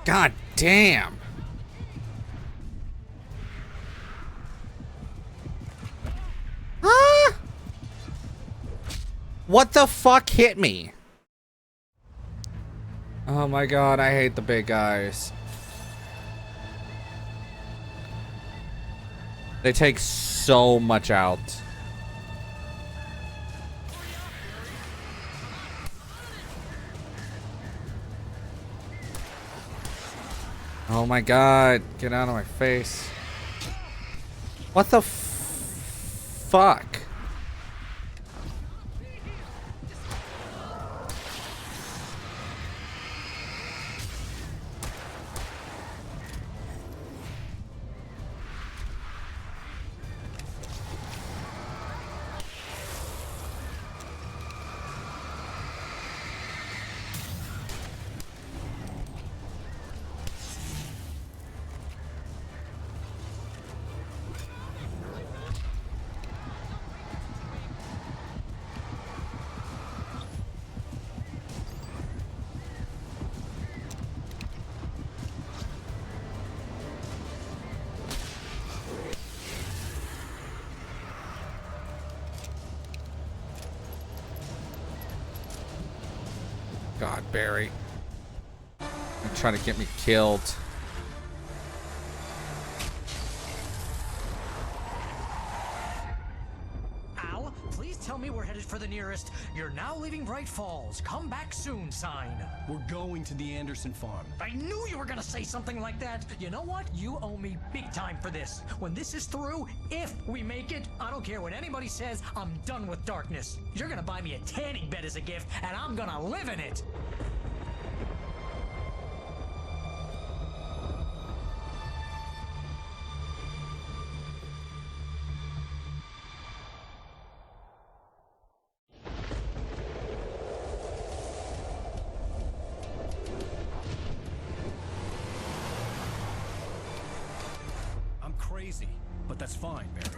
God damn. Ah! What the fuck hit me? Oh my god, I hate the big guys. They take so much out. Oh my god, get out of my face. What the fuck? God, Barry. You're trying to get me killed. Al, please tell me we're headed for the nearest "You're now leaving Bright Falls. Come back soon" sign. We're going to the Anderson farm. I knew you were gonna say something like that. You know what? You owe me big time for this. When this is through, if we make it, I don't care what anybody says, I'm done with darkness. You're gonna buy me a tanning bed as a gift, and I'm gonna live in it. Crazy, but that's fine, Barry.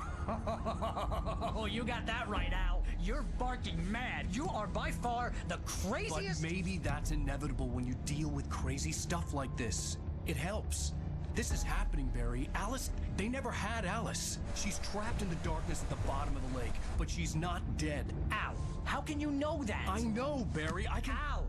Oh, you got that right, Al. You're barking mad. You are by far the craziest. But maybe that's inevitable when you deal with crazy stuff like this. It helps. This is happening, Barry. Alice, they never had Alice. She's trapped in the darkness at the bottom of the lake, but she's not dead. Al, how can you know that? I know, Barry. I can... Al,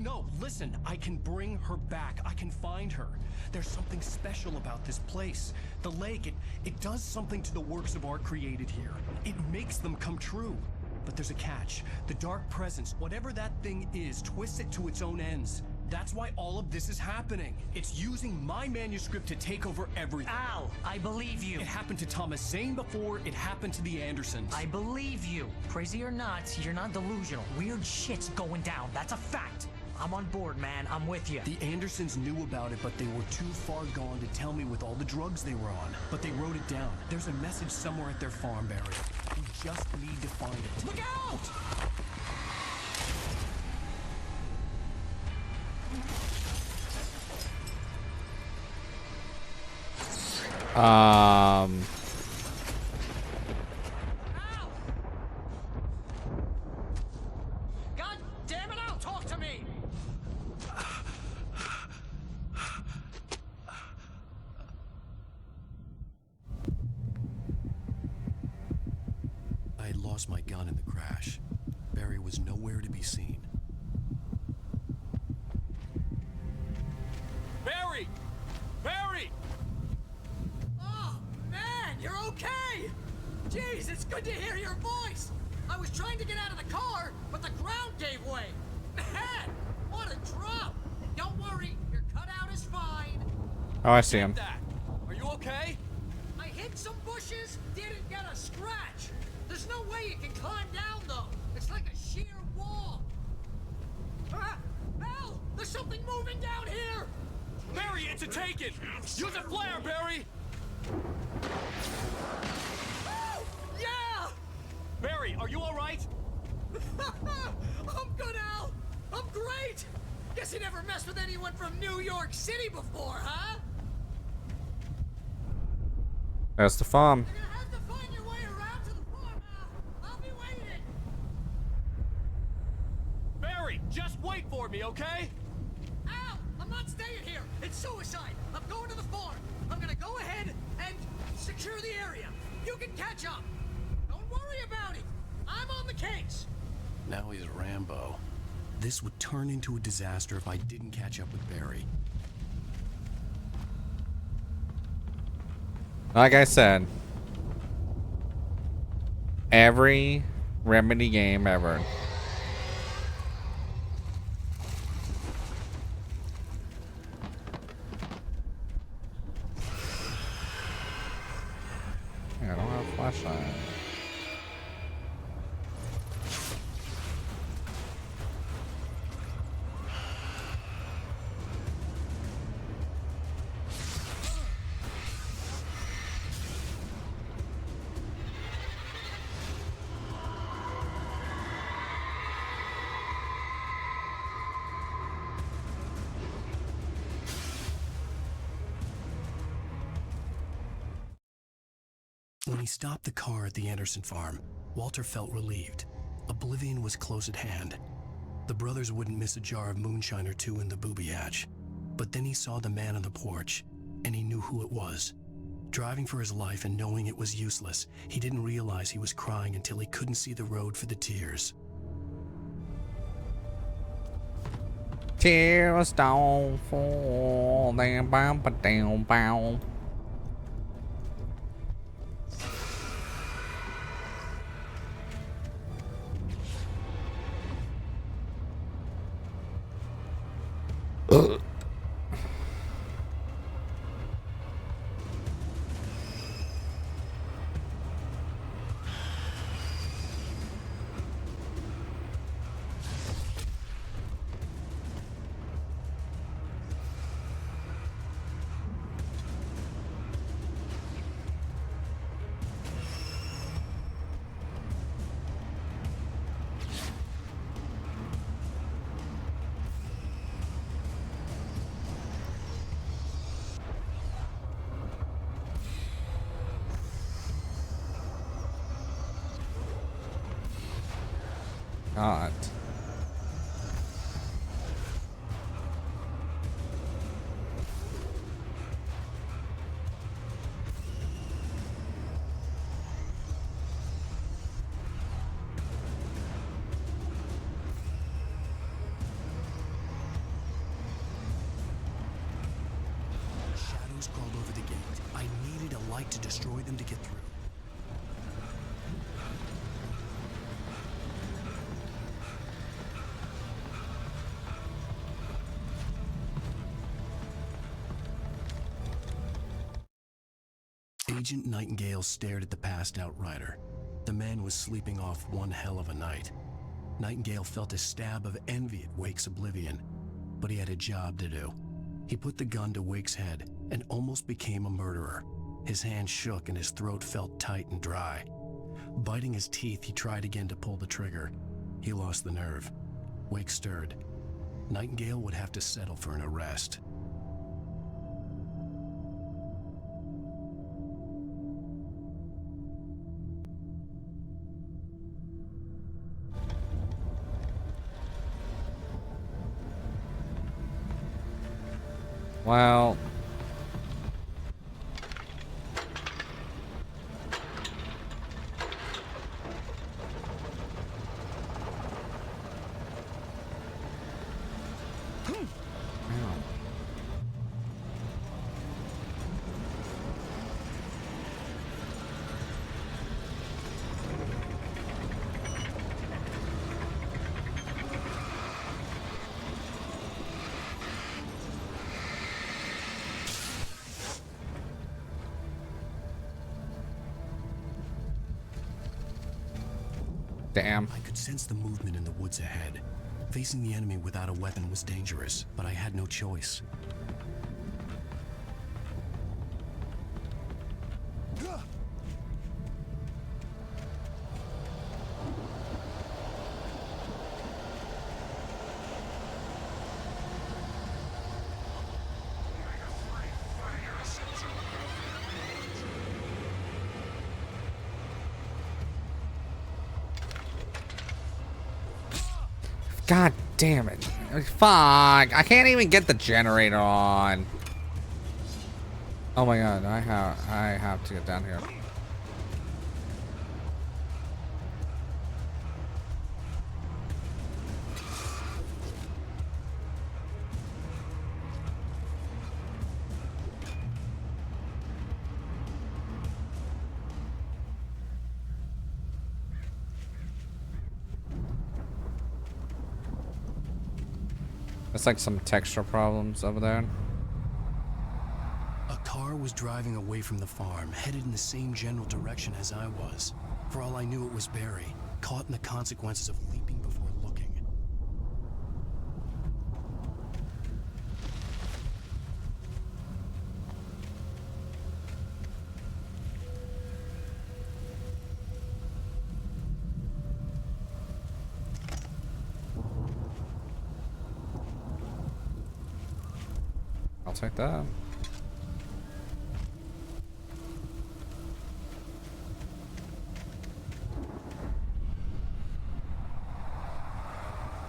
No, listen. I can bring her back. I can find her. There's something special about this place. The lake, it does something to the works of art created here. It makes them come true. But there's a catch. The dark presence, whatever that thing is, twists it to its own ends. That's why all of this is happening. It's using my manuscript to take over everything. Al, I believe you. It happened to Thomas Zane before, it happened to the Andersons. I believe you. Crazy or not, you're not delusional. Weird shit's going down. That's a fact. I'm on board, man. I'm with you. The Andersons knew about it, but they were too far gone to tell me with all the drugs they were on. But they wrote it down. There's a message somewhere at their farm, Barry. We just need to find it. Look out! Ow! God damn it, Al, talk to me! I had lost my gun in the crash. Barry was nowhere to be seen. Barry! Barry! Oh, man, you're okay! Jeez, it's good to hear your voice! I was trying to get out of the car, but the ground gave way! Man, what a drop! Don't worry, your cutout is fine. Oh, I see him. That. Are you okay? I hit some bushes, didn't get a scratch. There's no way you can climb down, though. It's like a sheer wall. Ah, Al, there's something moving down here! Barry, it's a taken! Use a flare, Barry! Oh, yeah! Barry, are you alright? I'm good, Al. I'm great. Guess you never messed with anyone from New York City before, huh? That's the farm. You're gonna have to find your way around to the farm, Al. I'll be waiting. Barry, just wait for me, okay? Al, I'm not not staying here. It's suicide. I'm going to the farm. I'm gonna go ahead and secure the area. You can catch up. Don't worry about it. I'm on the case. Now he's Rambo. This would turn into a disaster if I didn't catch up with Barry. Like I said, every Remedy game ever. I don't have a flashlight. When he stopped the car at the Anderson farm, Walter felt relieved. Oblivion was close at hand. The brothers wouldn't miss a jar of moonshine or two in the booby hatch. But then he saw the man on the porch, and he knew who it was. Driving for his life and knowing it was useless, he didn't realize he was crying until he couldn't see the road for the tears. Tears don't fall, down, down, down, down. God. Shadows crawled over the gate. I needed a light to destroy them to get through. Agent Nightingale stared at the passed out rider. The man was sleeping off one hell of a night. Nightingale felt a stab of envy at Wake's oblivion, but he had a job to do. He put the gun to Wake's head and almost became a murderer. His hand shook and his throat felt tight and dry. Biting his teeth, he tried again to pull the trigger. He lost the nerve. Wake stirred. Nightingale would have to settle for an arrest. Well, damn. I could sense the movement in the woods ahead. Facing the enemy without a weapon was dangerous, but I had no choice. God damn it. Fuck. I can't even get the generator on. Oh my god, I have to get down here. It's like some texture problems over there. A car was driving away from the farm, headed in the same general direction as I was. For all I knew, it was Barry, caught in the consequences of leaping before looking. I'll take that.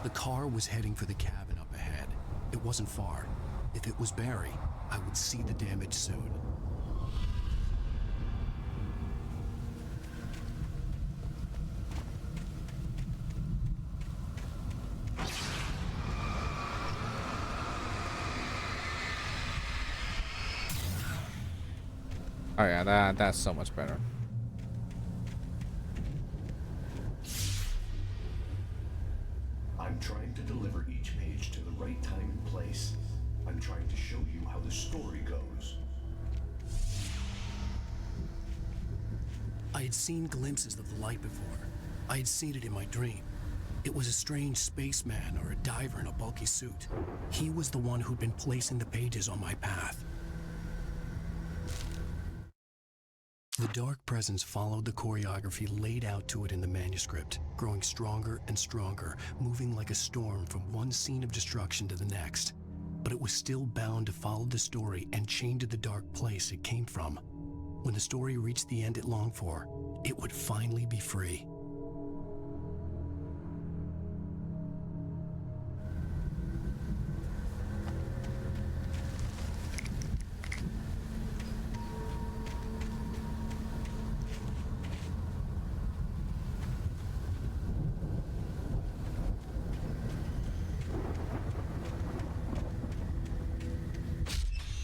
The car was heading for the cabin up ahead. It wasn't far. If it was Barry, I would see the damage soon. Oh yeah, that's so much better. I'm trying to deliver each page to the right time and place. I'm trying to show you how the story goes. I had seen glimpses of the light before. I had seen it in my dream. It was a strange spaceman or a diver in a bulky suit. He was the one who'd been placing the pages on my path. The dark presence followed the choreography laid out to it in the manuscript, growing stronger and stronger, moving like a storm from one scene of destruction to the next. But it was still bound to follow the story and chained to the dark place it came from. When the story reached the end it longed for, it would finally be free.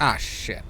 Ah, shit.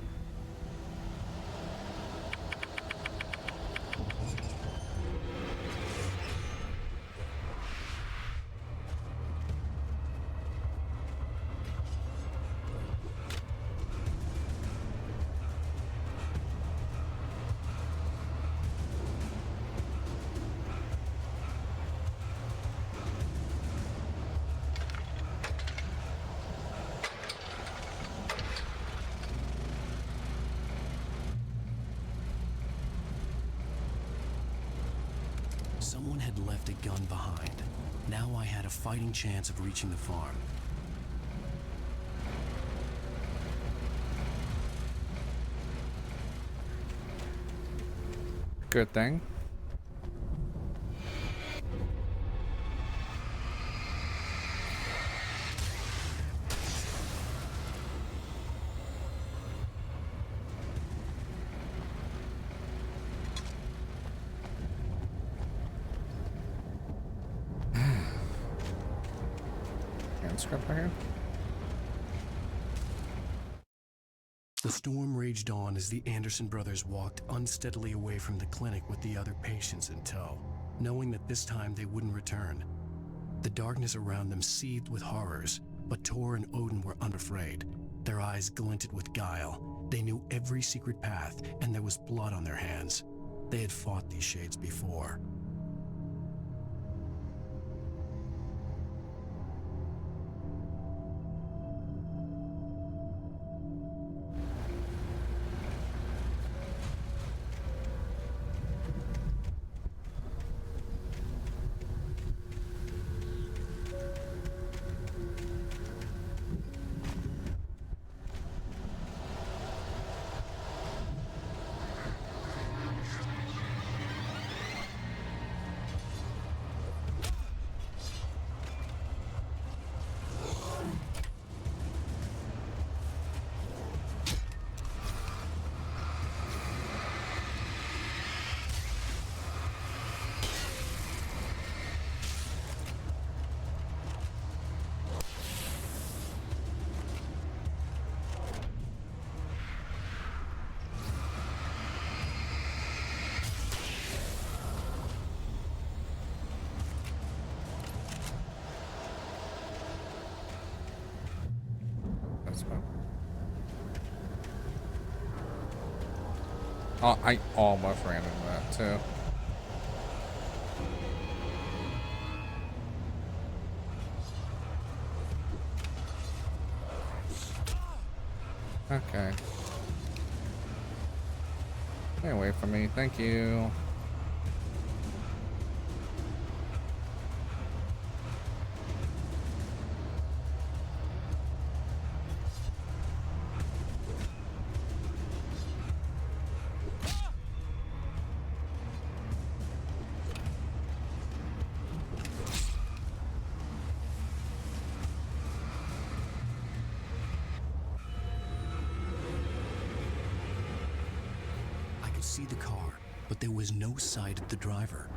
Someone had left a gun behind. Now I had a fighting chance of reaching the farm. Good thing. Script right here. The storm raged on as the Anderson brothers walked unsteadily away from the clinic with the other patients in tow, knowing that this time they wouldn't return. The darkness around them seethed with horrors, but Tor and Odin were unafraid. Their eyes glinted with guile. They knew every secret path, and there was blood on their hands. They had fought these shades before. Oh, I almost ran into that too. Okay. Stay away from me. Thank you. I could see the car, but there was no sight of the driver.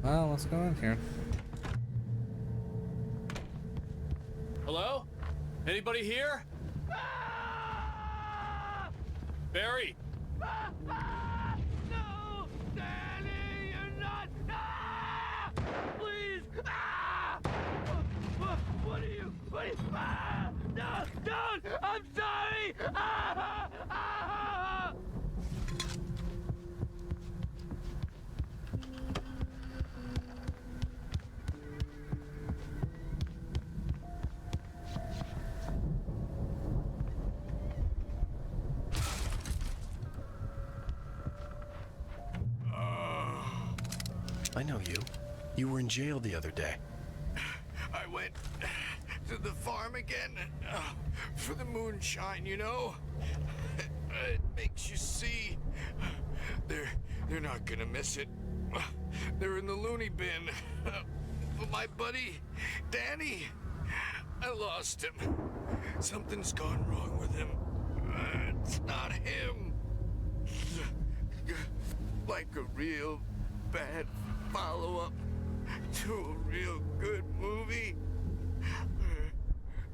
Well, let's go in here. Hello? Anybody here? Barry! No! Danny, you're not! Ah! Please! Ah! What are you? What are you? Ah! No! Don't! I'm sorry! Ah! Ah! I know you. You were in jail the other day. I went to the farm again for the moonshine, you know? It makes you see. They're not gonna miss it. They're in the loony bin. But my buddy, Danny, I lost him. Something's gone wrong with him. It's not him. Like a real bad follow-up to a real good movie.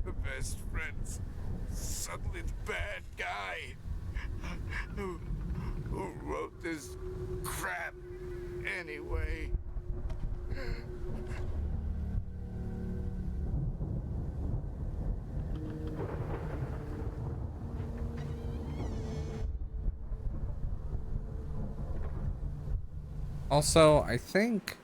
The best friend's suddenly the bad guy who wrote this crap anyway. Also, I think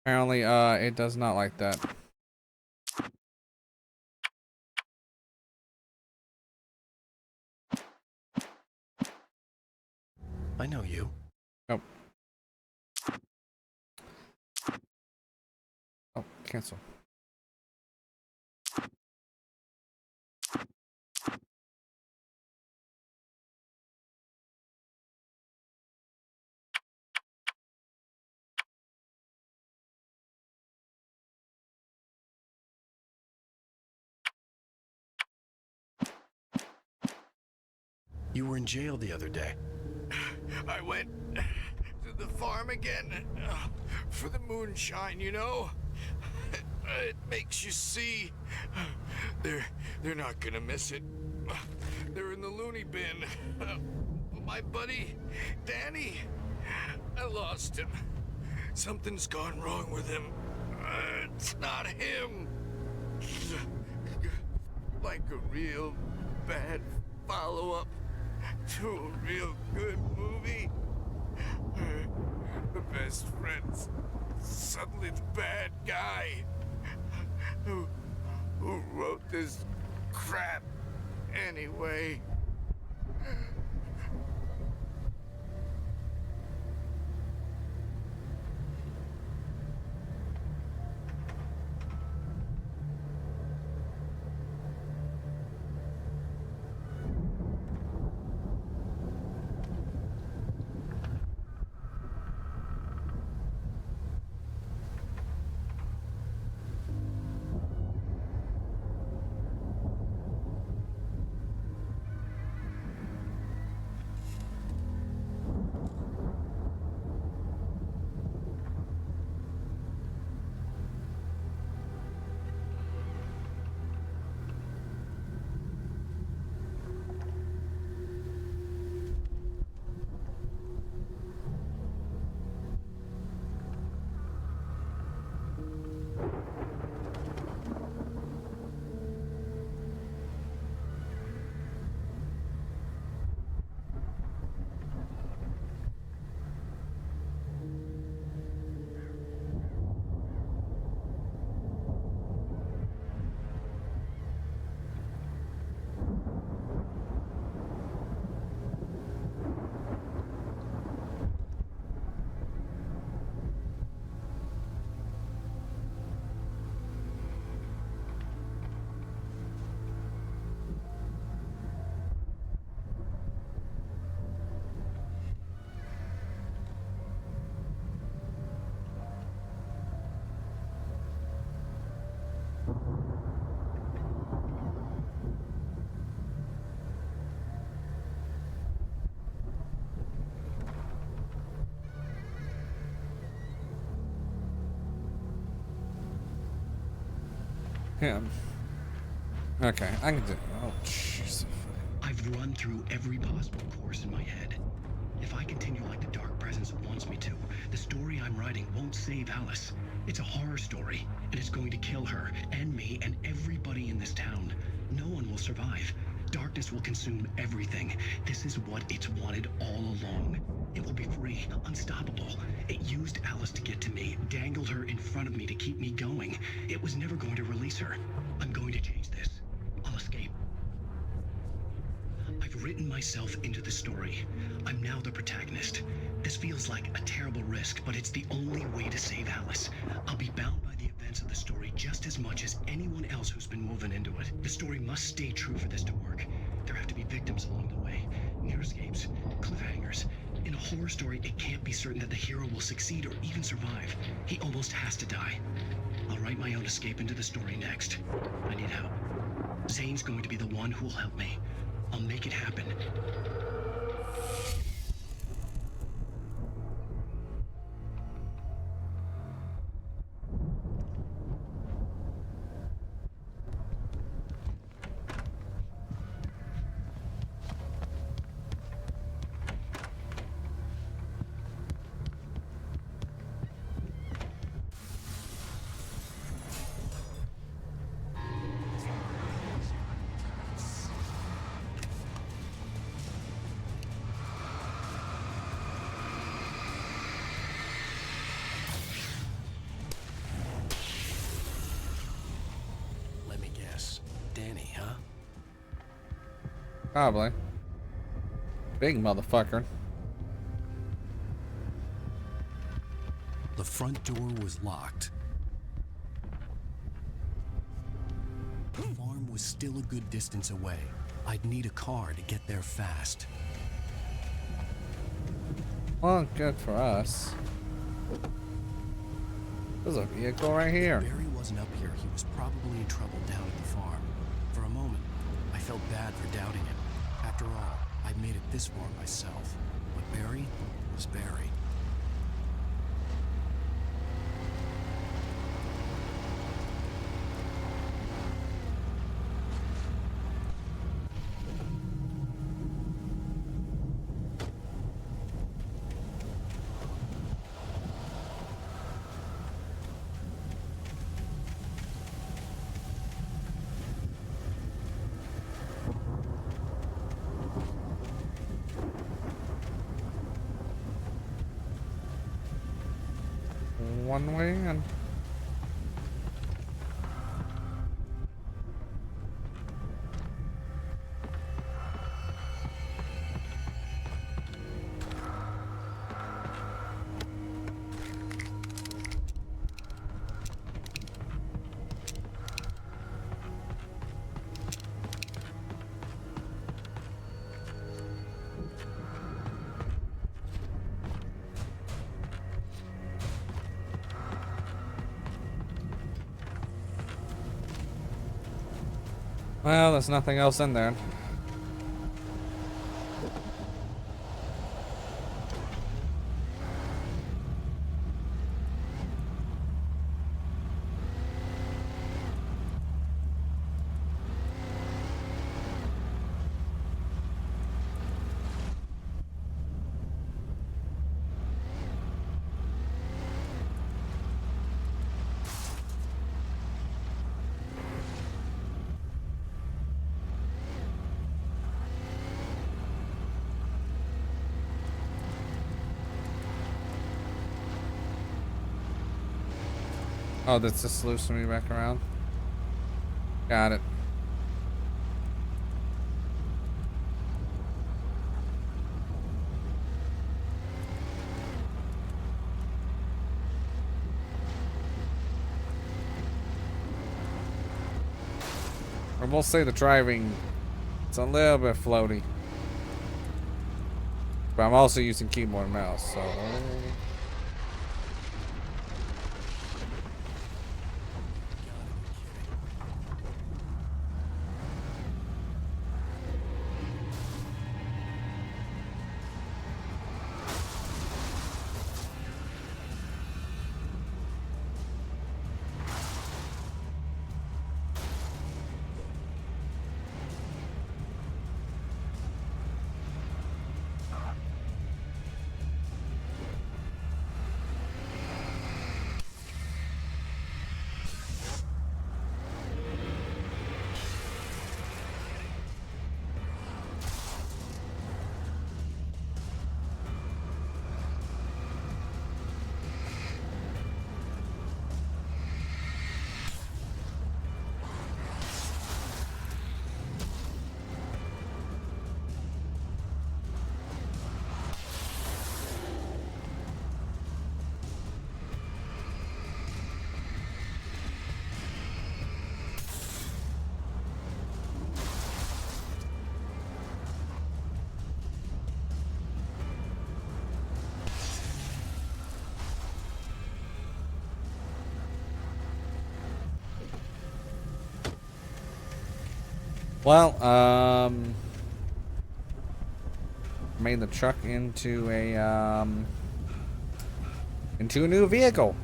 apparently it does not like that. I know you. Nope. Oh, cancel. You were in jail the other day. I went to the farm again for the moonshine, you know? It makes you see. They're not gonna miss it. They're in the loony bin. But my buddy, Danny, I lost him. Something's gone wrong with him. It's not him. Like a real bad follow-up to a real good movie. The best friend's suddenly the bad guy who wrote this crap anyway. Yeah. Okay, I can do. Oh, jeez. I've run through every possible course in my head. If I continue like the Dark Presence wants me to, the story I'm writing won't save Alice. It's a horror story, and it's going to kill her, and me, and everybody in this town. No one will survive. Darkness will consume everything. This is what it's wanted all along. It will be free, unstoppable. It used Alice to get to me, dangled her in front of me to keep me going. It was never going to release her. I'm going to change this. I'll escape. I've written myself into the story. I'm now the protagonist. This feels like a terrible risk, but it's the only way to save Alice. I'll be bound by the events of the story just as much as anyone else who's been woven into it. The story must stay true for this to work. There have to be victims along the way, near escapes, cliffhangers. In a horror story, it can't be certain that the hero will succeed or even survive. He almost has to die. I'll write my own escape into the story next. I need help. Zane's going to be the one who will help me. I'll make it happen. Let me guess. Danny, huh? Probably. Big motherfucker. The front door was locked. The farm was still a good distance away. I'd need a car to get there fast. Well, good for us. There's a vehicle right here. Barry wasn't up here. He was probably in trouble down at the farm. For a moment, I felt bad for doubting him. After all, I'd made it this far myself. But Barry was Barry. One way and well, there's nothing else in there. Oh, that's just loosening me back around. Got it. I will say the driving, it's a little bit floaty. But I'm also using keyboard and mouse, so... Well, made the truck into a new vehicle.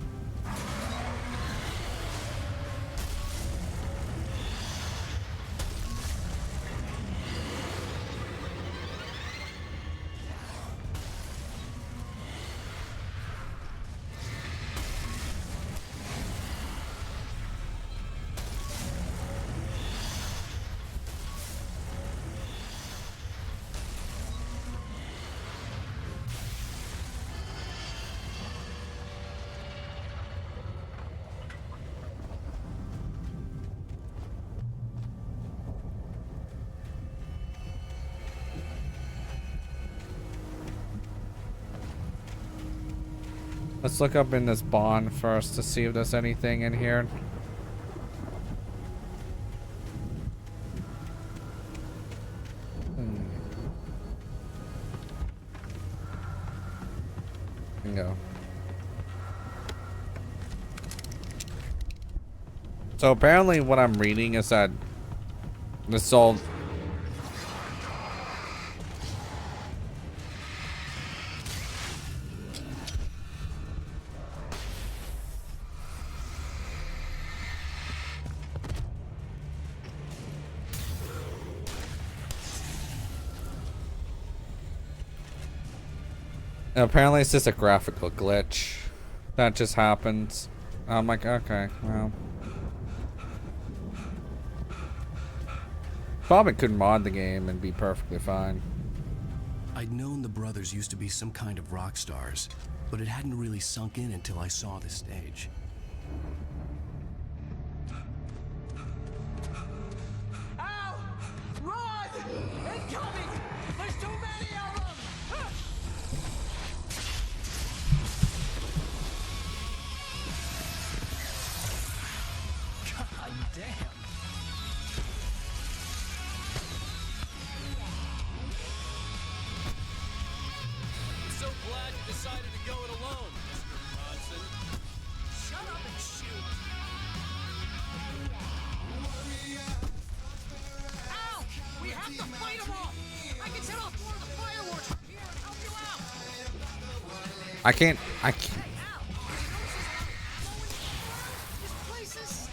Let's look up in this barn first to see if there's anything in here. Bingo. So apparently what I'm reading is that this all... Apparently it's just a graphical glitch that just happens. I'm like, okay, well. Probably could mod the game and be perfectly fine. I'd known the brothers used to be some kind of rock stars, but it hadn't really sunk in until I saw this stage. Ow! Run! Incoming! There's too many of them! God damn. I'm so glad you decided to go it alone, Mr. Bronson. Shut up and shoot! Ow! We have to fight them all! I can set off more of the fireworks from here and help you out! I can't. Ow! Did you notice this place is stopped!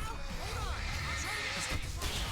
Ow! Hold on! I'll try to get this thing from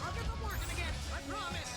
I'll get them working again, I promise!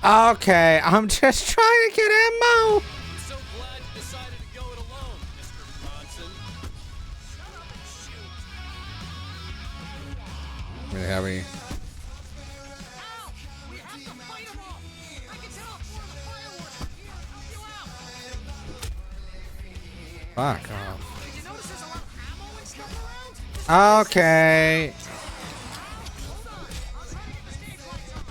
Okay, I'm just trying to get ammo. I'm so glad you decided to go it alone, Mr. Bronson. Shut up and shoot! Really heavy. Ow! We have to fight them all! I can set off more of the fireworks from here and help you out! Fuck off. Did you notice there's a lot of ammo and stuff around? Okay. Hold on! I'll try to get the stage lights on!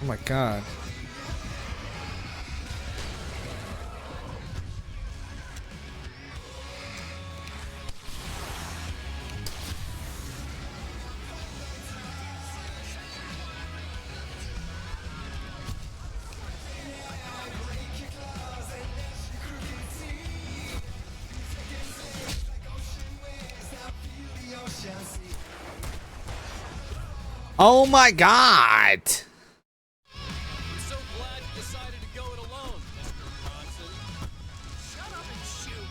Oh my god. Oh my god! I'm so glad you decided to go it alone, Mr. Bronson. Shut up and shoot.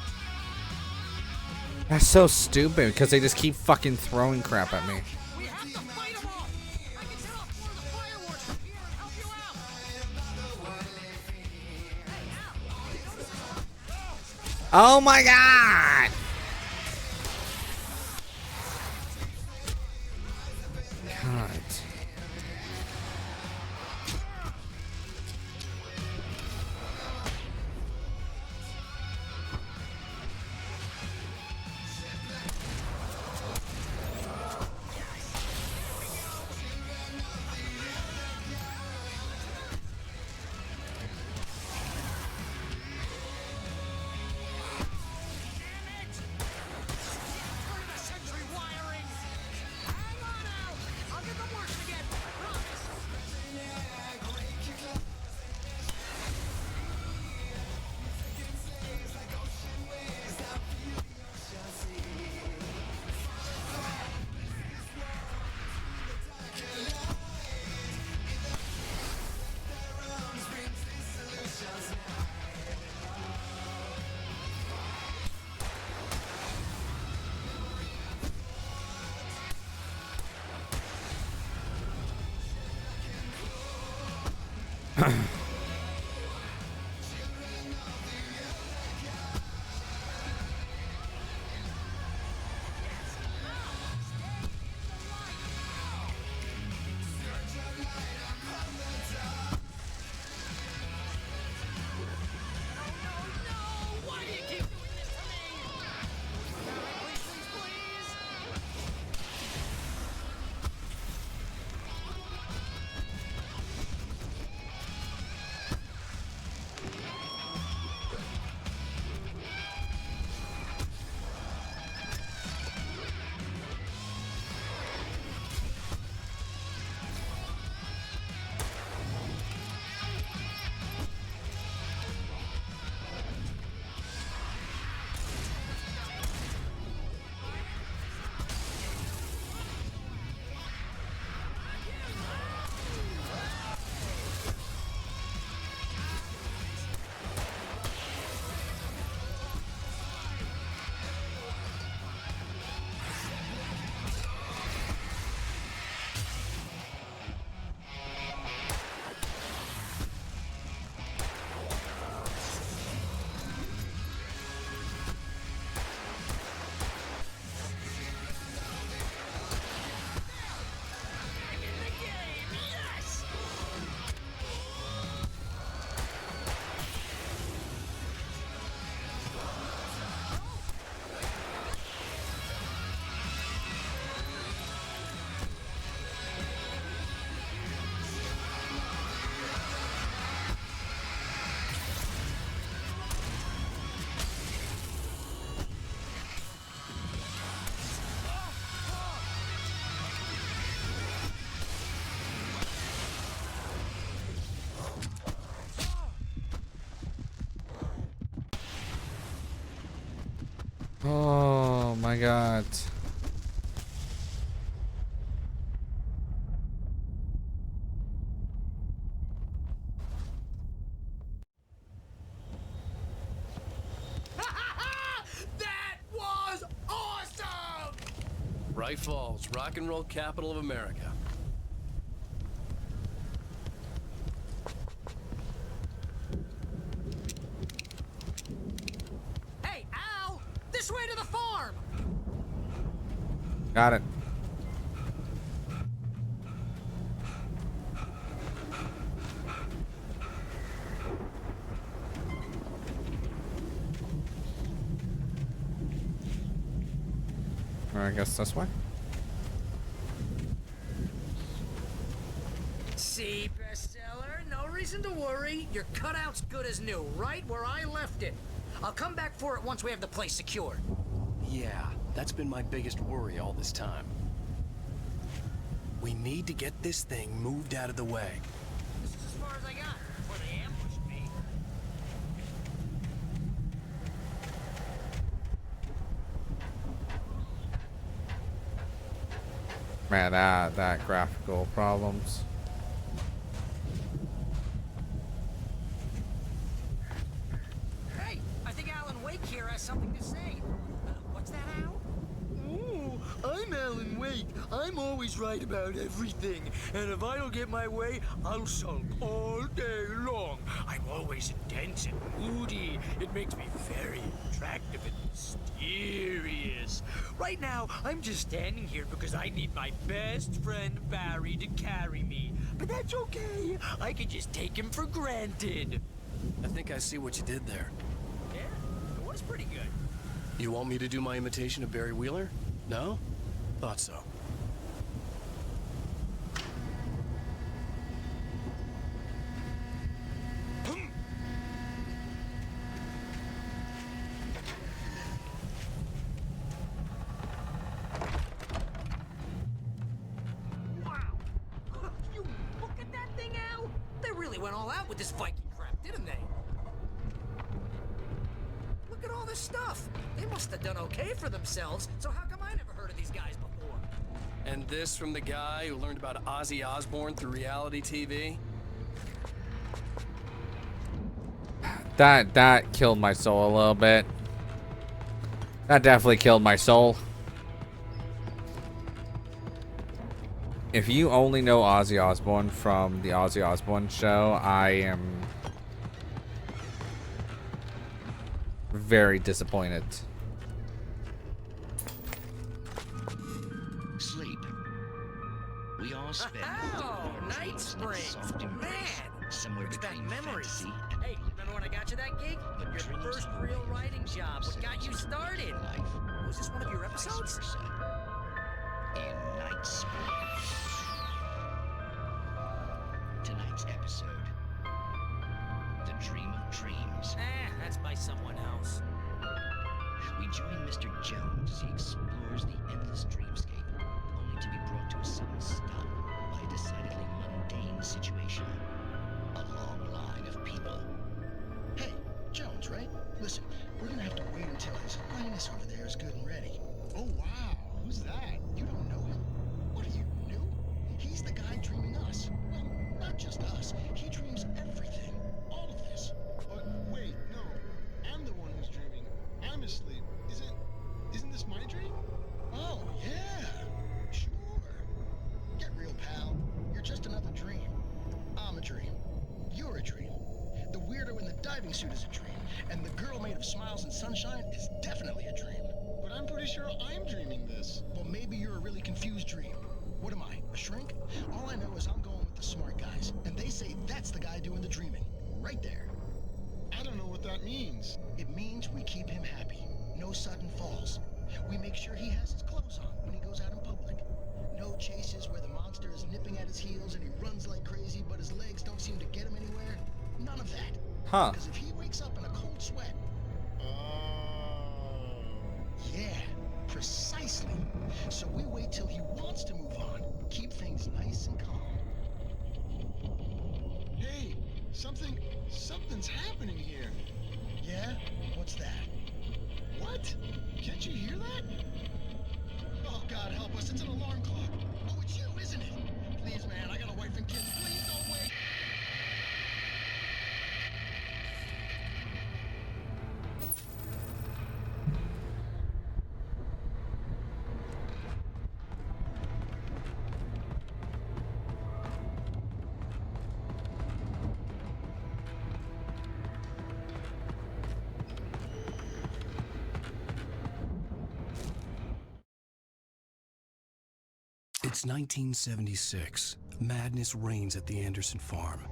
That's so stupid because they just keep fucking throwing crap at me. We have to fight them off. I can set off more of the fireworks from here and help you out. Hey, Al. Oh my god! God. Burn the sentry wiring. Hang on, Al. I'll get them working again. I promise. Why do you keep doing this to me? Please, please, please. Oh my god. That was awesome! Bright Falls, rock and roll capital of America. Hey, Al! This way to the farm! Got it. Or I guess this way. See, bestseller. No reason to worry. Your cutout's good as new, right where I left it. I'll come back for it once we have the place secured. Yeah, that's been my biggest worry all this time. We need to get this thing moved out of the way. This is as far as I got before they ambushed me. Man, that graphical problems. Hey, I think Alan Wake here has something to say. What's that, Al? Ooh, I'm Alan Wake. I'm always right about everything. And if I don't get my way, I'll sulk all day long. I'm always intense and moody. It makes me very attractive and mysterious. Right now, I'm just standing here because I need my best friend Barry to carry me. But that's okay. I can just take him for granted. I think I see what you did there. Yeah, it was pretty good. You want me to do my imitation of Barry Wheeler? No? Thought so. Wow! You look at that thing, Al! They really went all out with this Viking crap, didn't they? Look at all this stuff! They must have done okay for themselves, so how come I never heard of these guys before? And this from the guy who learned about Ozzy Osbourne through reality TV? That killed my soul a little bit. That definitely killed my soul. If you only know Ozzy Osbourne from the Ozzy Osbourne show, I am very disappointed. Sleep. We all spend Oh, our night dreams in a springs! soft embrace, Man! somewhere Brings back between memories. fantasy Hey, remember when I got you that gig? But Your dreams first are real real. writing job. What got you started? life, Was this one of your vice episodes? versa. In Night Springs. Tonight's episode, The Dream of Dreams. That's by someone else. We join Mr. Jones as he explores the endless dreamscape, only to be brought to a sudden stop by a decidedly mundane situation. A long line of people. Hey, Jones, right? Listen, we're gonna have to wait until His Highness over there is good and ready. Oh, wow. Who's that? You don't know him? What are you, new? He's the guy dreaming us. Well, not just us. He dreams everything. All of this. Wait, no. I'm the one who's dreaming. I'm asleep. Isn't this my dream? Oh, yeah. Sure. Get real, pal. You're just another dream. I'm a dream. You're a dream. The weirdo in the diving suit is a dream. And the girl made of smiles and sunshine is definitely a dream. But I'm pretty sure I'm dreaming this. Well, maybe you're a really confused dream. What am I, a shrink? All I know is I'm going with the smart guys. And they say that's the guy doing the dreaming. Right there. I don't know what that means. It means we keep him happy. No sudden falls. We make sure he has his clothes on when he goes out in public. No chases where the monster is nipping at his heels and he runs like crazy, but his legs don't seem to get him anywhere. None of that. Huh. Because if he wakes up in a cold sweat, Oh. yeah, precisely. So we wait till he wants to move on. Keep things nice and calm. Hey, something's happening here. Yeah? What's that? What? Can't you hear that? Oh, God help us, it's an alarm clock. Oh, it's you, isn't it? Please, man, I got a wife and kids. Please don't wait. It's 1976. Madness reigns at the Anderson farm.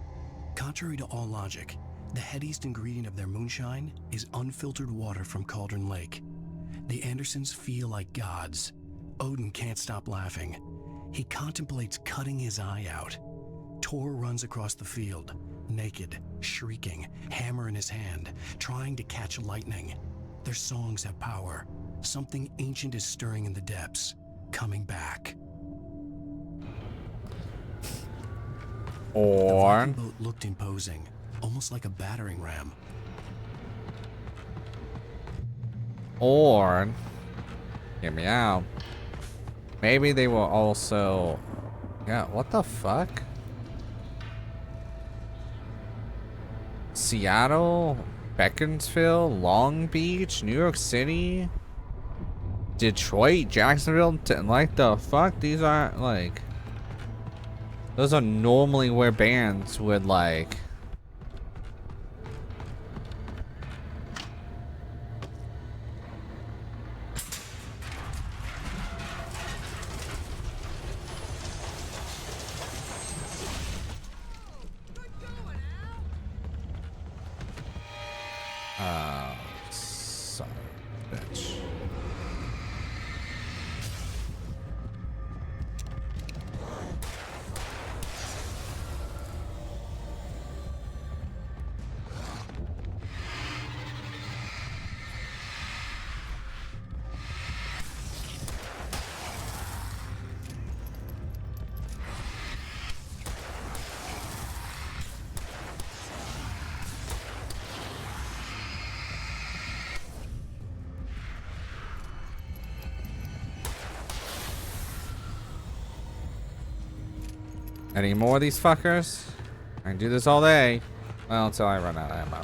Contrary to all logic, the headiest ingredient of their moonshine is unfiltered water from Cauldron Lake. The Andersons feel like gods. Odin can't stop laughing. He contemplates cutting his eye out. Tor runs across the field, naked, shrieking, hammer in his hand, trying to catch lightning. Their songs have power. Something ancient is stirring in the depths, coming back. The Or Viking boat looked imposing, almost like a battering ram. Or, hear me out. Maybe they were also, yeah, what the fuck? Seattle, Beaconsfield, Long Beach, New York City, Detroit, Jacksonville, like the fuck? These aren't like, those are normally where bands would like. Son of a bitch. Any more of these fuckers? I can do this all day. Well, until I run out of ammo.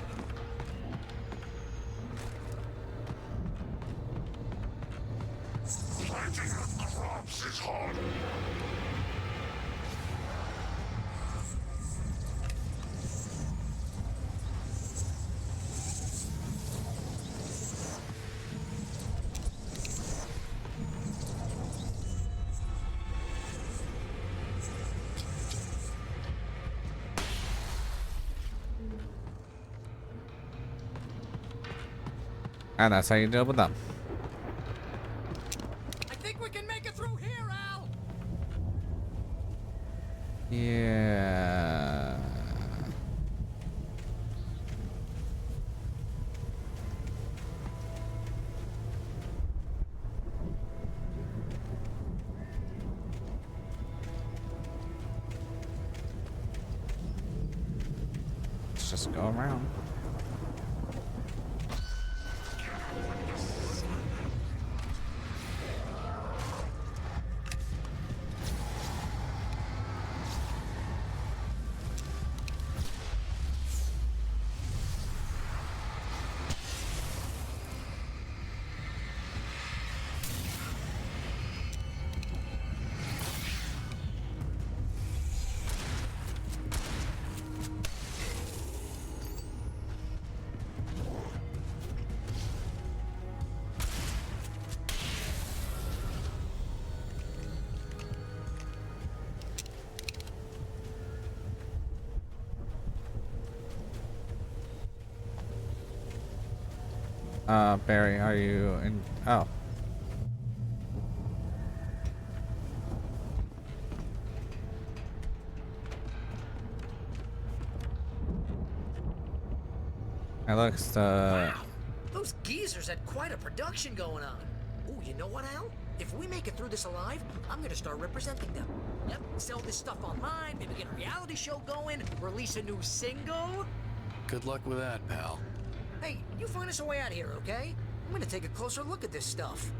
And that's how you deal with them. I think we can make it through here, Al. Yeah. Let's just go around. Barry, are you in? Oh. It looks, Wow, those geezers had quite a production going on. Ooh, you know what, Al? If we make it through this alive, I'm gonna start representing them. Yep, sell this stuff online, maybe get a reality show going, release a new single. Good luck with that, pal. Hey, you find us a way out of here, okay? I'm gonna take a closer look at this stuff.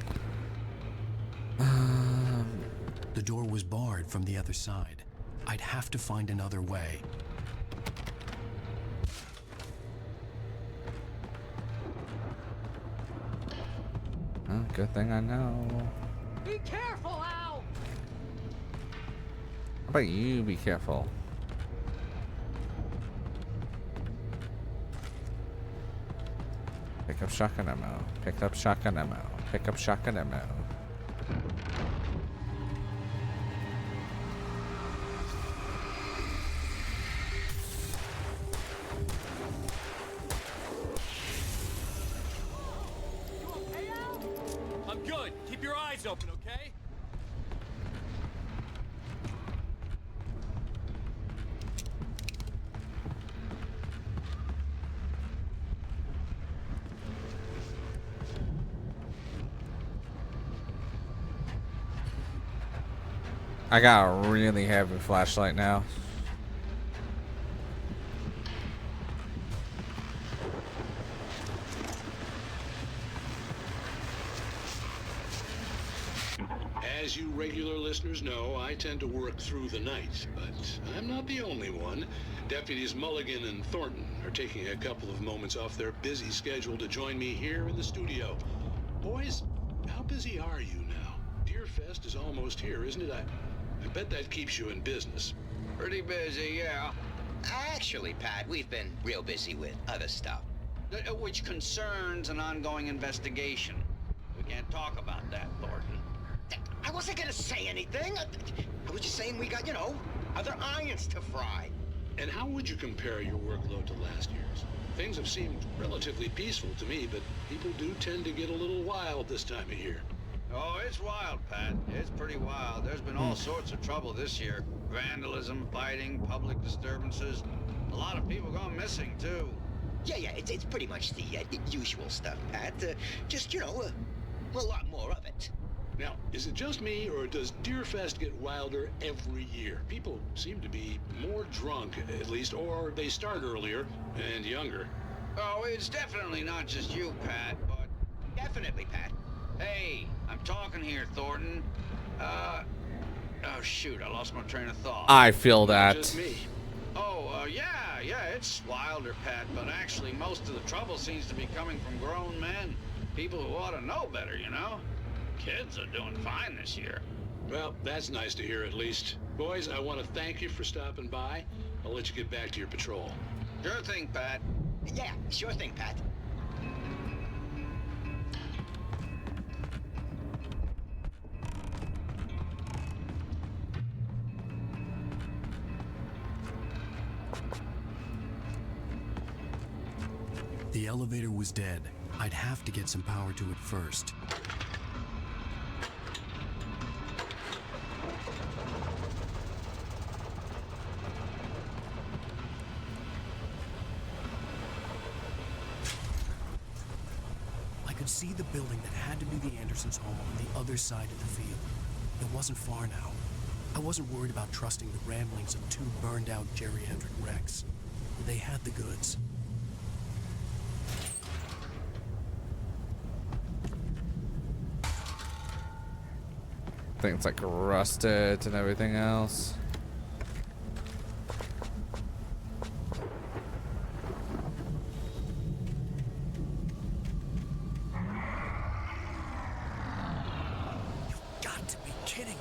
The door was barred from the other side. I'd have to find another way. Oh, good thing I know. Be careful, Al! How about you be careful? Pick up shotgun ammo. Pick up shotgun ammo. Pick up shotgun ammo. I'm good. Keep your eyes open, okay? I got a really heavy flashlight now. As you regular listeners know, I tend to work through the night, but I'm not the only one. Deputies Mulligan and Thornton are taking a couple of moments off their busy schedule to join me here in the studio. Boys, how busy are you now? Deerfest is almost here, isn't it? I bet that keeps you in business. Pretty busy, yeah. Actually, Pat, we've been real busy with other stuff, which concerns an ongoing investigation. We can't talk about that, Thornton. I wasn't gonna say anything. I was just saying we got, other irons to fry. And how would you compare your workload to last year's? Things have seemed relatively peaceful to me, but people do tend to get a little wild this time of year. Oh, it's wild, Pat. It's pretty wild. There's been all sorts of trouble this year. Vandalism, fighting, public disturbances. A lot of people gone missing, too. Yeah, it's pretty much the usual stuff, Pat. Just, a lot more of it. Now, is it just me, or does Deerfest get wilder every year? People seem to be more drunk, at least, or they start earlier and younger. Oh, it's definitely not just you, Pat, but... Definitely, Pat. Hey, I'm talking here, Thornton. Oh, shoot, I lost my train of thought. I feel that. Just me. Oh, yeah, it's wilder, Pat, but actually most of the trouble seems to be coming from grown men. People who ought to know better, Kids are doing fine this year. Well, that's nice to hear at least. Boys, I want to thank you for stopping by. I'll let you get back to your patrol. Sure thing, Pat. Yeah, sure thing, Pat. The elevator was dead. I'd have to get some power to it first. I could see the building that had to be the Andersons' home on the other side of the field. It wasn't far now. I wasn't worried about trusting the ramblings of two burned-out geriatric wrecks. They had the goods. I think it's like rusted and everything else. You've got to be kidding me.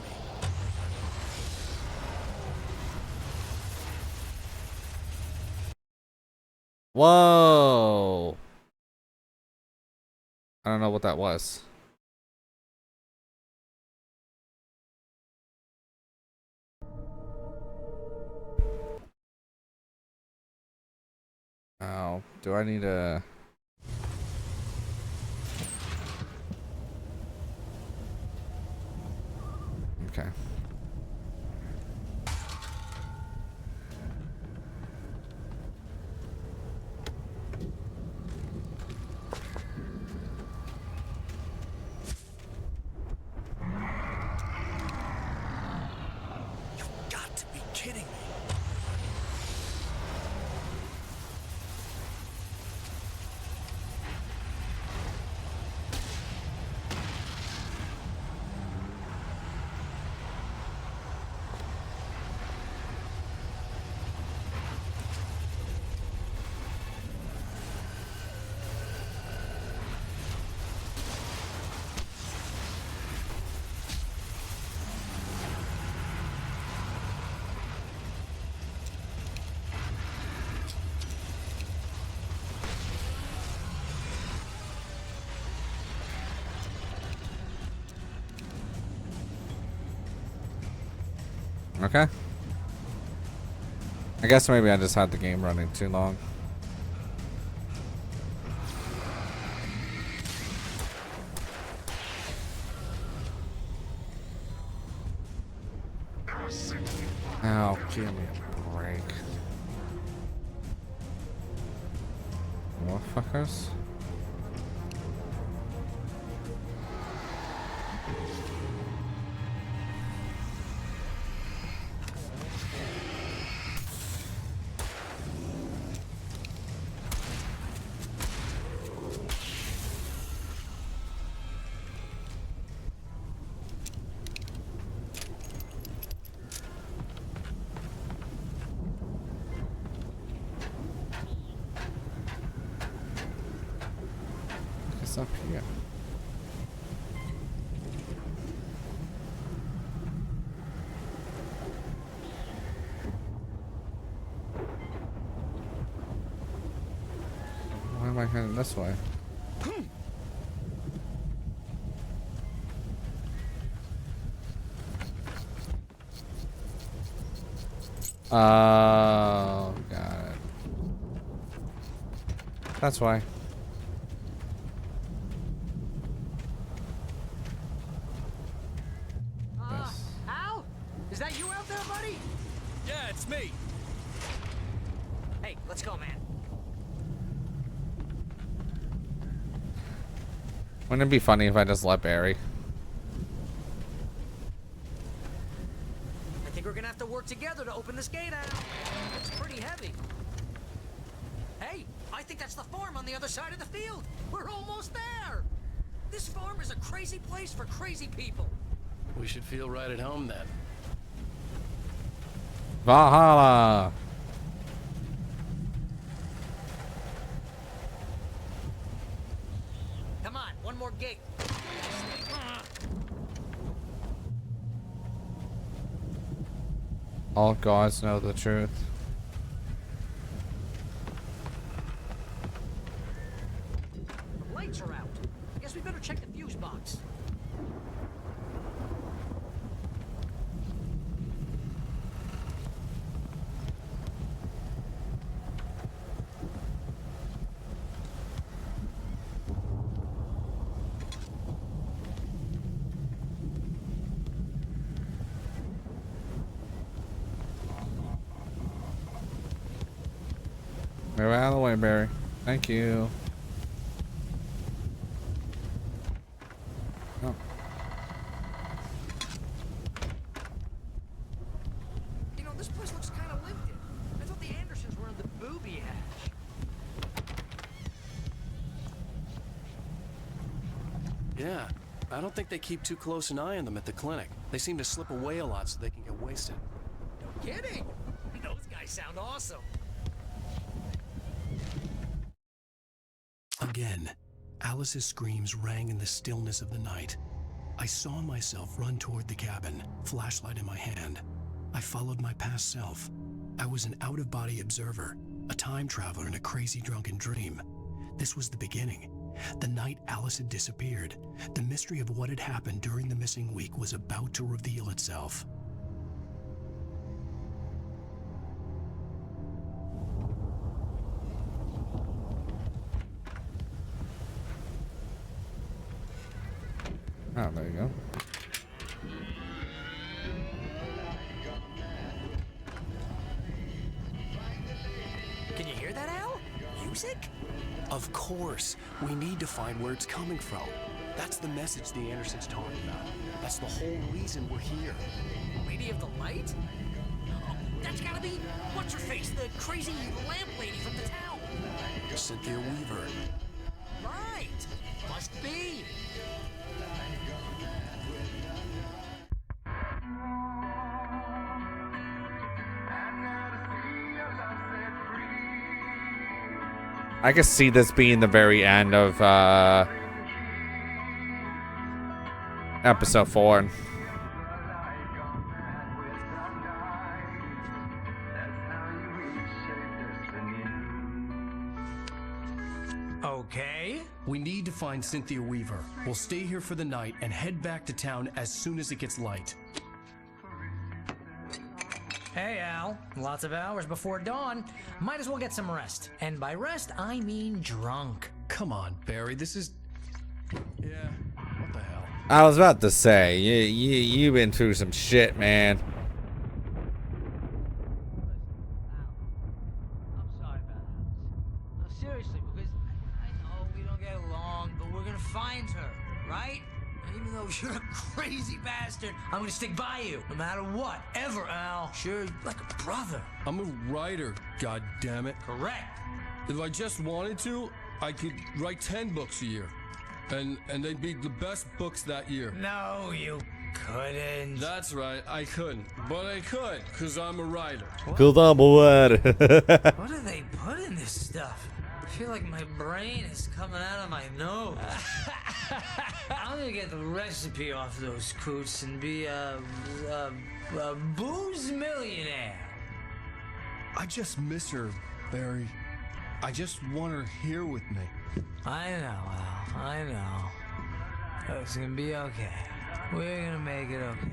Whoa. I don't know what that was. Oh, do I need a... Okay. You've got to be kidding me. Okay. I guess maybe I just had the game running too long. Oh, give me a break. Motherfuckers. What's up here? Why am I heading this way? Oh, got it. That's why. Al? Is that you out there, buddy? Yeah, it's me. Hey, let's go, man. Wouldn't it be funny if I just let Barry? I think we're gonna have to work together to open this gate out. It's pretty heavy. Hey, I think that's the farm on the other side of the field. We're almost there. This farm is a crazy place for crazy people. We should feel right at home then. Valhalla! Come on, one more gate. All gods know the truth. The lights are out. Guess we better check the fuse box. Move out of the way, Barry. Thank you. Oh. You know, this place looks kind of lifted. I thought the Andersons were in the booby hatch. Yeah, I don't think they keep too close an eye on them at the clinic. They seem to slip away a lot so they can get wasted. No kidding. Those guys sound awesome. Again, Alice's screams rang in the stillness of the night. I saw myself run toward the cabin, flashlight in my hand. I followed my past self. I was an out-of-body observer, a time traveler in a crazy drunken dream. This was the beginning. The night Alice had disappeared. The mystery of what had happened during the missing week was about to reveal itself. Oh, there you go. Can you hear that, Al? Music? Of course. We need to find where it's coming from. That's the message the Andersons talking about. That's the whole reason we're here. Lady of the Light? Oh, that's gotta be what's-her-face, the crazy lamp lady from the town. Cynthia Weaver. Right. Must be. I can see this being the very end of episode 4. Okay. We need to find Cynthia Weaver. We'll stay here for the night and head back to town as soon as it gets light. Hey, Al. Lots of hours before dawn. Might as well get some rest. And by rest, I mean drunk. Come on, Barry. This is... Yeah, what the hell? I was about to say, you've been through some shit, man. I'm sorry about that. No, seriously, because I know we don't get along, but we're gonna find her, right? And even though you're a crazy bastard, I'm gonna stick by you, no matter what, ever, Al. Sure, like a brother. I'm a writer, goddammit. Correct. If I just wanted to, I could write 10 books a year. And they'd be the best books that year. No, you couldn't. That's right, I couldn't. But I could, because I'm a writer. Good on, boy. What do they put in this stuff? feel like my brain is coming out of my nose. I'm gonna get the recipe off those coots and be a booze millionaire. I just miss her, Barry. I just want her here with me. I know, Al. I know. It's gonna be okay. We're gonna make it okay.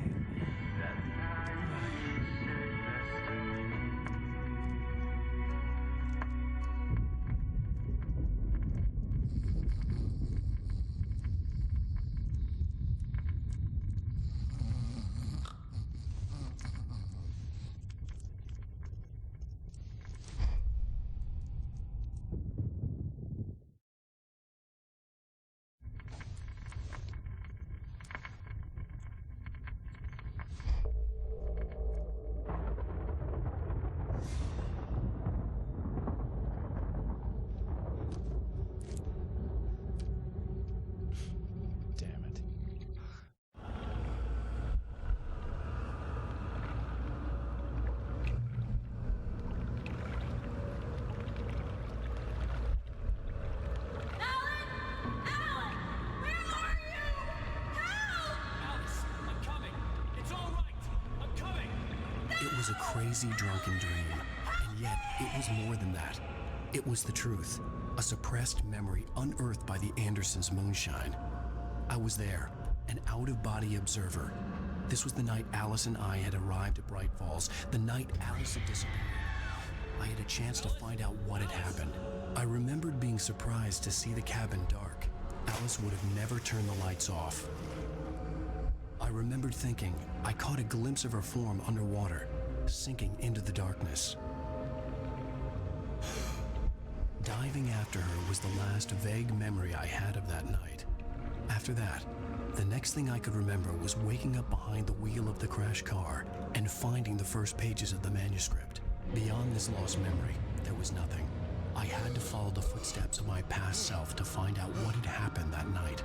It was a crazy drunken dream, and yet it was more than that. It was the truth, a suppressed memory unearthed by the Andersons' moonshine. I was there, an out-of-body observer. This was the night Alice and I had arrived at Bright Falls, the night Alice had disappeared. I had a chance to find out what had happened. I remembered being surprised to see the cabin dark. Alice would have never turned the lights off. I remembered thinking I caught a glimpse of her form underwater, sinking into the darkness. Diving after her was the last vague memory I had of that night. After that, the next thing I could remember was waking up behind the wheel of the crashed car and finding the first pages of the manuscript. Beyond this lost memory, there was nothing. I had to follow the footsteps of my past self to find out what had happened that night.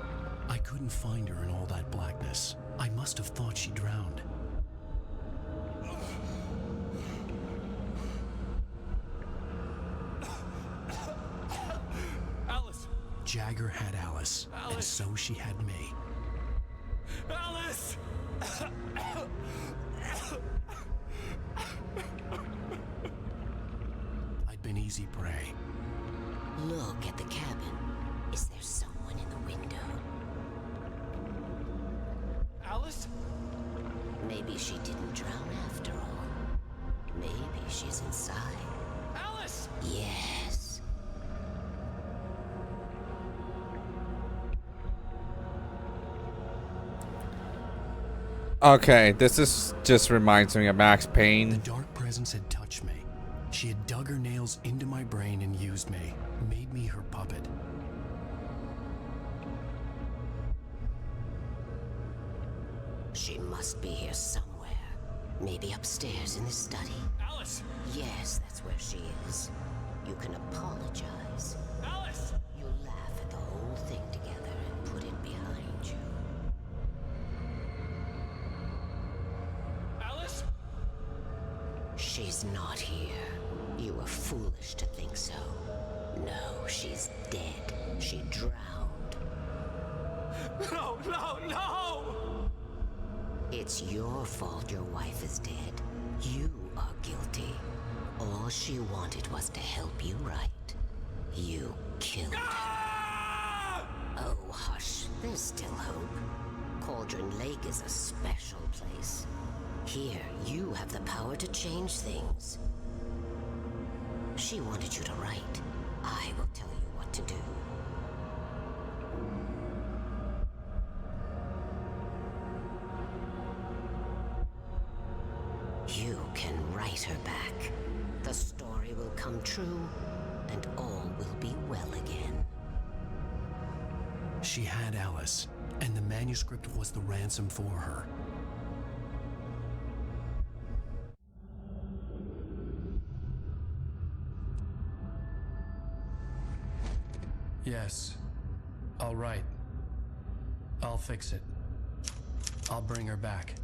I couldn't find her in all that blackness. I must have thought she drowned. Alice! Jagger had Alice, and so she had me. Alice! I'd been easy prey. Look at the cabin. Is there someone in the window? Alice? Maybe she didn't drown after all. Maybe she's inside. Alice! Yes. Okay, this just reminds me of Max Payne. The dark presence had touched me. She had dug her nails into my brain and used me, made me her puppet. She must be here somewhere. Maybe upstairs in the study. Alice! Yes, that's where she is. You can apologize. Alice! You laugh at the whole thing together and put it behind you. Alice? She's not here. You were foolish to think so. No, she's dead. She drowned. No, no, no! It's your fault your wife is dead. You are guilty. All she wanted was to help you right. You killed her. Oh, hush. There's still hope. Cauldron Lake is a special place. Here, you have the power to change things. She wanted you to write. I will tell you what to do. You can write her back. The story will come true, and all will be well again. She had Alice, and the manuscript was the ransom for her. Yes. All right. I'll fix it. I'll bring her back.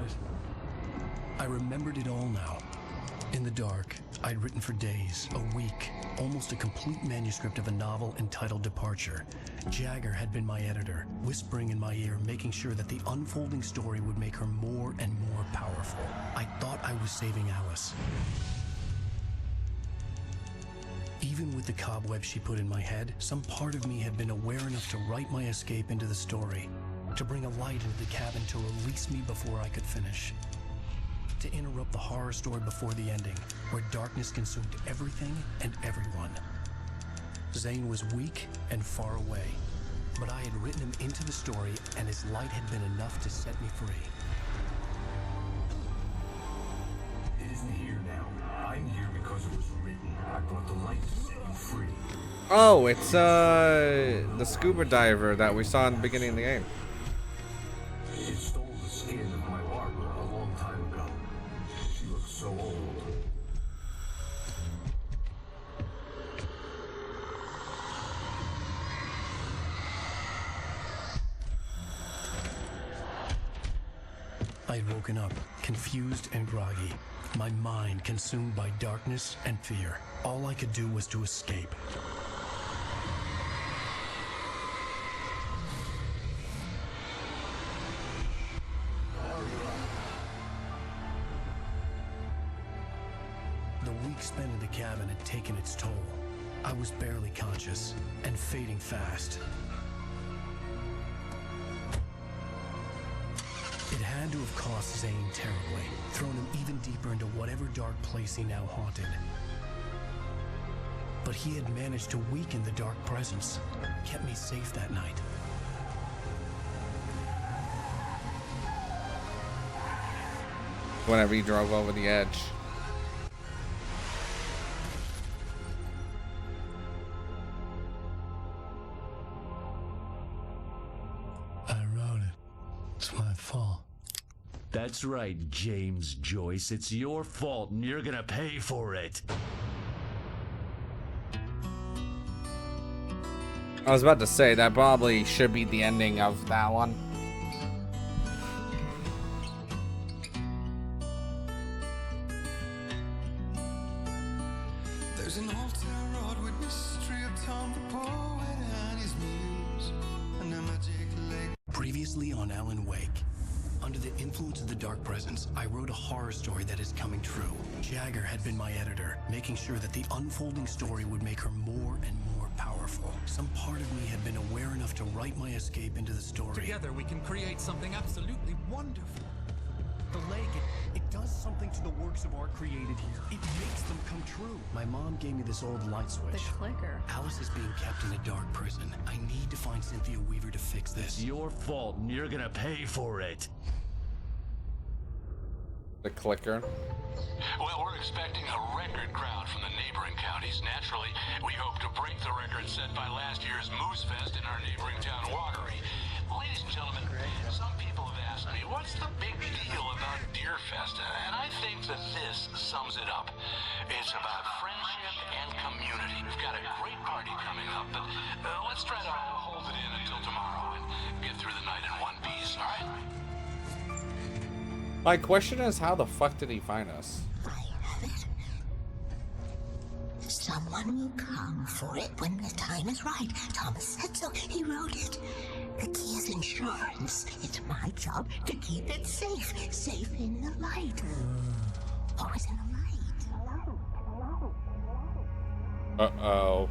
it. I remembered it all now. In the dark, I'd written for days, a week, almost a complete manuscript of a novel entitled Departure. Jagger had been my editor, whispering in my ear, making sure that the unfolding story would make her more and more powerful. I thought I was saving Alice. Even with the cobweb she put in my head, some part of me had been aware enough to write my escape into the story, to bring a light into the cabin to release me before I could finish. To interrupt the horror story before the ending, where darkness consumed everything and everyone. Zane was weak and far away, but I had written him into the story, and his light had been enough to set me free. It isn't here now. I'm here because it was written. I brought the light to set you free. Oh, it's the scuba diver that we saw in the beginning of the game. It stole the skin of my Barbara a long time ago. She looks so old. I had woken up, confused and groggy, my mind consumed by darkness and fear. All I could do was to escape. The week spent in the cabin had taken its toll. I was barely conscious and fading fast. It had to have cost Zane terribly, thrown him even deeper into whatever dark place he now haunted. But he had managed to weaken the dark presence, kept me safe that night. Whenever he drove over the edge. I wrote it. It's my fault. That's right, James Joyce. It's your fault, and you're gonna pay for it. I was about to say, that probably should be the ending of that one. There's an old town road with mystery of Tom the poet and his muse, and a magic lake. Previously on Alan Wake. Under the influence of the dark presence, I wrote a horror story that is coming true. Jagger had been my editor, making sure that the unfolding story would make her more and more powerful. Some part of me had been aware enough to write my escape into the story. Together we can create something absolutely wonderful. The lake, it does something to the works of art created here. It makes them come true. My mom gave me this old light switch. The clicker. Alice is being kept in a dark prison. I need to find Cynthia Weaver to fix this. It's your fault, and you're gonna pay for it. The clicker. Well, we're expecting a record crowd from the neighboring counties. Naturally, we hope to break the record set by last year's Moose Fest in our neighboring town, Watery. Ladies and gentlemen, some people have asked me, what's the big deal about Deer Fest? And I think that this sums it up. It's about friendship and community. We've got a great party coming up, but let's try to hold it in until tomorrow and get through the night in one piece, all right? My question is, how the fuck did he find us? Someone will come for it when the time is right. Thomas said so. He wrote it. The key is insurance. It's my job to keep it safe. Safe in the light. Always in the light. Uh-oh.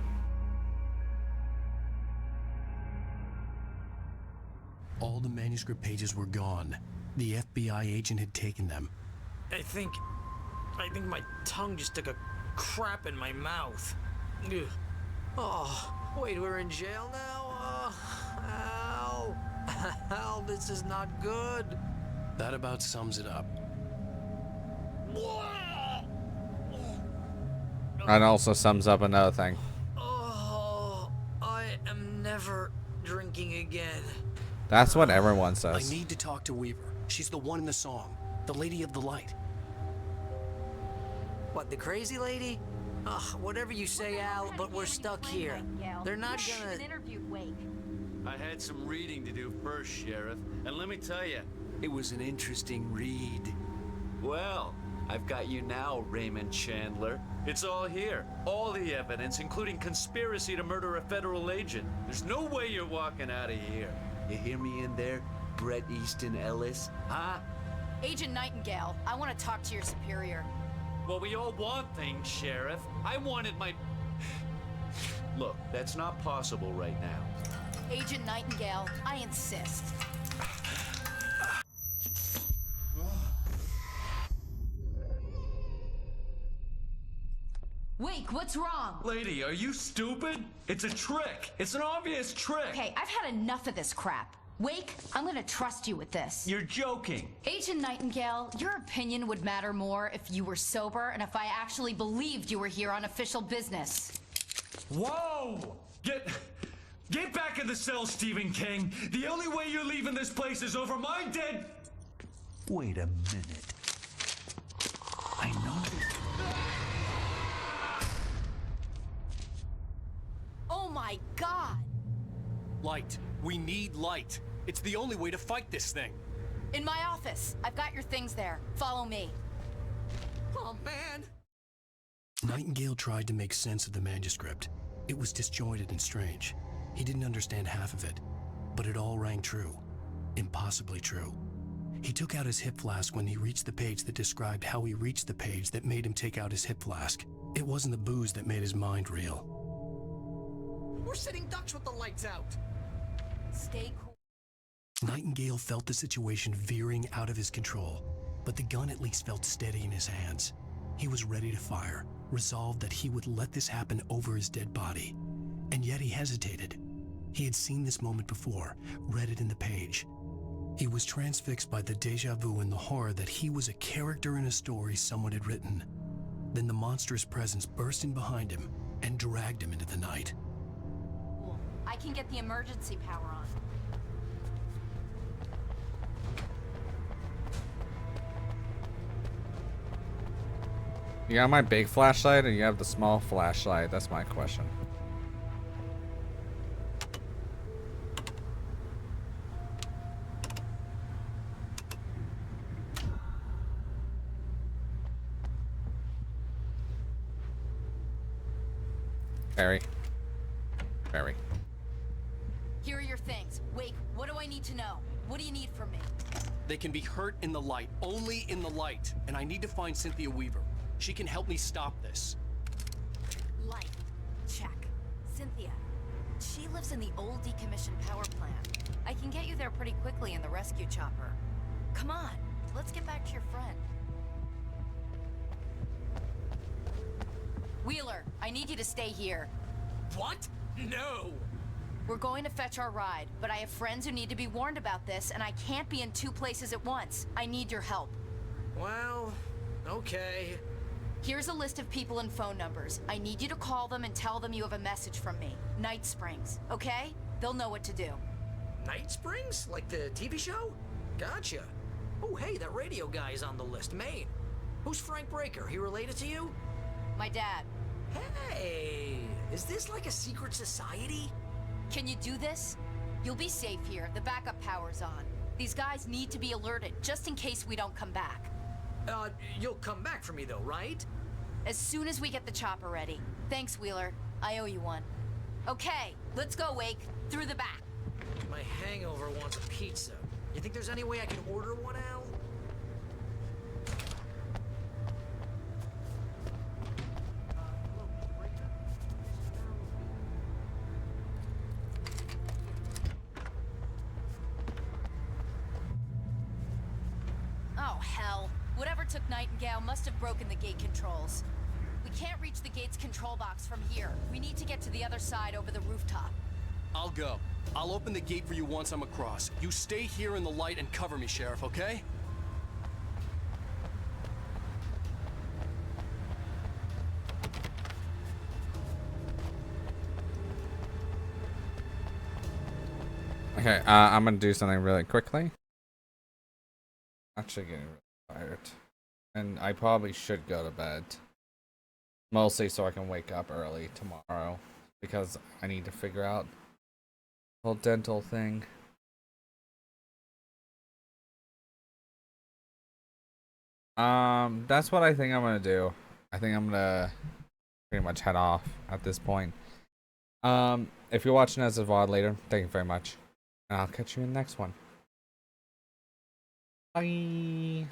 All the manuscript pages were gone. The FBI agent had taken them. I think my tongue just took a crap in my mouth. Ugh. Oh, wait, we're in jail now? Al, Al, this is not good. That about sums it up. That also sums up another thing. Oh, I am never drinking again. That's what everyone I says. need to talk to Weaver. She's the one in the song. The Lady of the Light. What, the crazy lady? Ugh, whatever you say, Al, but we're stuck here. They're not gonna... I had some reading to do first, Sheriff, and let me tell you, It was an interesting read. Well, I've got you now, Raymond Chandler. It's all here. All the evidence, including conspiracy to murder a federal agent. There's no way you're walking out of here. You hear me in there, Bret Easton Ellis? Huh? Agent Nightingale, I want to talk to your superior. Well, we all want things, Sheriff. I wanted my... Look, that's not possible right now. Agent Nightingale, I insist. Wake, what's wrong? Lady, are you stupid? It's a trick. It's an obvious trick. Okay, I've had enough of this crap. Wake, I'm gonna trust you with this. You're joking. Agent Nightingale, your opinion would matter more if you were sober and if I actually believed you were here on official business. Whoa! Get back in the cell, Stephen King. The only way you're leaving this place is over my dead... Wait a minute. I know this... Oh my God! Light. We need light. It's the only way to fight this thing. In my office. I've got your things there. Follow me. Oh, man. Nightingale tried to make sense of the manuscript. It was disjointed and strange. He didn't understand half of it, but it all rang true. Impossibly true. He took out his hip flask when he reached the page that described how he reached the page that made him take out his hip flask. It wasn't the booze that made his mind reel. We're sitting ducks with the lights out. Stay cool. Nightingale felt the situation veering out of his control, but the gun at least felt steady in his hands. He was ready to fire, resolved that he would let this happen over his dead body. And yet he hesitated. He had seen this moment before, read it in the page. He was transfixed by the deja vu and the horror that he was a character in a story someone had written. Then the monstrous presence burst in behind him and dragged him into the night. I can get the emergency power on. You got my big flashlight or you have the small flashlight? That's my question. Barry. Barry. Here are your things. Wake, what do I need to know? What do you need from me? They can be hurt in the light, only in the light. And I need to find Cynthia Weaver. She can help me stop this. Light. Check. Cynthia. She lives in the old decommissioned power plant. I can get you there pretty quickly in the rescue chopper. Come on, let's get back to your friend. Wheeler, I need you to stay here. What? No! We're going to fetch our ride, but I have friends who need to be warned about this, and I can't be in two places at once. I need your help. Well, okay. Here's a list of people and phone numbers. I need you to call them and tell them you have a message from me. Night Springs, okay? They'll know what to do. Night Springs? Like the TV show? Gotcha. Oh, hey, that radio guy is on the list, Maine. Who's Frank Breaker? He related to you? My dad. Hey, is this like a secret society? Can you do this? You'll be safe here. The backup power's on. These guys need to be alerted, just in case we don't come back. You'll come back for me though, right? As soon as we get the chopper ready. Thanks, Wheeler. I owe you one. Okay, let's go, Wake. Through the back. My hangover wants a pizza. You think there's any way I can order one, Al? Oh, hell. Whatever took Nightingale must have broken the gate controls. We can't reach the gate's control box from here. We need to get to the other side over the rooftop. I'll go. I'll open the gate for you once I'm across. You stay here in the light and cover me, Sheriff, okay? Okay, I'm gonna do something really quickly. Actually getting really tired. And I probably should go to bed. Mostly so I can wake up early tomorrow. Because I need to figure out the whole dental thing. That's what I think I'm gonna do. I think I'm gonna pretty much head off at this point. If you're watching as a VOD later, thank you very much. And I'll catch you in the next one. Bye.